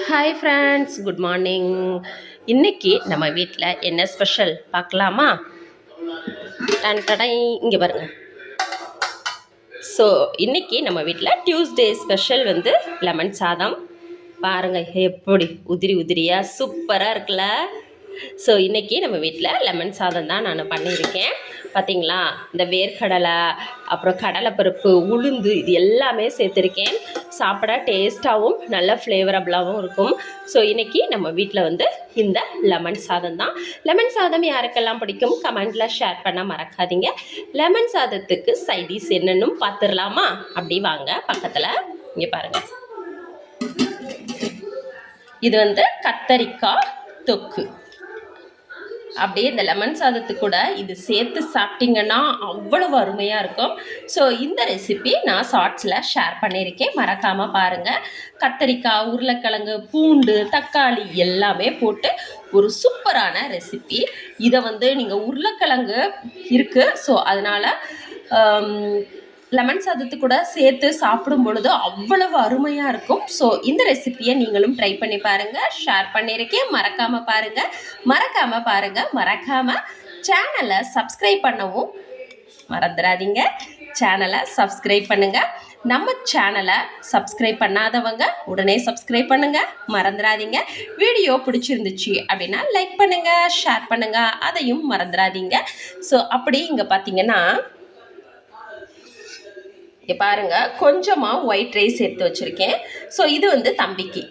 Hi friends, good morning. இன்னைக்கு நம்ம வீட்டில் என்ன ஸ்பெஷல் பார்க்கலாமா? டன் டடை, இங்கே பாருங்க. ஸோ இன்னைக்கு நம்ம வீட்டில் டியூஸ்டே ஸ்பெஷல் வந்து லெமன் சாதம். பாருங்கள் எப்படி உதிரி உதிரியாக சூப்பராக இருக்குல்ல. ஸோ இன்றைக்கி நம்ம வீட்டில் லெமன் சாதம் தான் நான் பண்ணியிருக்கேன். பார்த்திங்களா, இந்த வேர்க்கடலை, அப்புறம் கடலைப்பருப்பு, உளுந்து, இது எல்லாமே சேர்த்துருக்கேன். சாப்பிட டேஸ்ட்டாகவும் நல்ல ஃப்ளேவரபுளாகவும் இருக்கும். ஸோ இன்றைக்கி நம்ம வீட்டில் வந்து இந்த லெமன் சாதம் தான். லெமன் சாதம் யாருக்கெல்லாம் பிடிக்கும் கமெண்டில் ஷேர் பண்ண மறக்காதீங்க. லெமன் சாதத்துக்கு சைடிஷ் என்னன்னு பார்த்துடலாமா? அப்படி வாங்க பக்கத்தில். இங்கே பாருங்கள், இது வந்து கத்தரிக்காய் தொக்கு. அப்படியே இந்த லெமன் சாதத்துக்கு கூட இது சேர்த்து சாப்பிட்டிங்கன்னா அவ்வளவு அருமையாக இருக்கும். ஸோ இந்த ரெசிபி நான் ஷார்ட்ஸில் ஷேர் பண்ணியிருக்கேன், மறக்காமல் பாருங்கள். கத்தரிக்காய், உருளைக்கிழங்கு, பூண்டு, தக்காளி எல்லாமே போட்டு ஒரு சூப்பரான ரெசிபி. இதை வந்து நீங்கள் உருளைக்கிழங்கு இருக்குது, ஸோ அதனால் லெமன் சாதத்து கூட சேர்த்து சாப்பிடும் பொழுது அவ்வளவு அருமையாக இருக்கும். ஸோ இந்த ரெசிப்பியை நீங்களும் ட்ரை பண்ணி பாருங்கள். ஷேர் பண்ணியிருக்கேன், மறக்காமல் பாருங்கள். மறக்காமல் சேனலை சப்ஸ்கிரைப் பண்ணவும் மறந்துடாதீங்க. சேனலை சப்ஸ்கிரைப் பண்ணுங்கள். நம்ம சேனலை சப்ஸ்கிரைப் பண்ணாதவங்க உடனே சப்ஸ்கிரைப் பண்ணுங்கள், மறந்துடாதீங்க. வீடியோ பிடிச்சிருந்துச்சு அப்படின்னா லைக் பண்ணுங்கள், ஷேர் பண்ணுங்கள், அதையும் மறந்துடாதீங்க. ஸோ அப்படி இங்கே பார்த்தீங்கன்னா பாருங்கள், கொஞ்சமாக ஒயிட் ரைஸ் எடுத்து வச்சுருக்கேன். ஸோ இது வந்து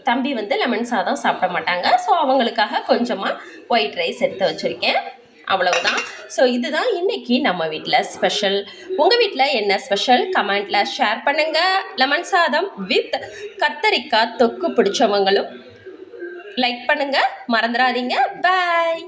தம்பி வந்து லெமன் சாதம் சாப்பிட மாட்டாங்க. ஸோ அவங்களுக்காக கொஞ்சமாக ஒயிட் ரைஸ் எடுத்து வச்சுருக்கேன், அவ்வளவுதான். ஸோ இதுதான் இன்றைக்கி நம்ம வீட்டில் ஸ்பெஷல். உங்கள் வீட்டில் என்ன ஸ்பெஷல் கமெண்ட்டில் ஷேர் பண்ணுங்கள். லெமன் சாதம் வித் கத்தரிக்காய் தொக்கு பிடிச்சவங்களும் லைக் பண்ணுங்கள், மறந்துடாதீங்க. பாய்.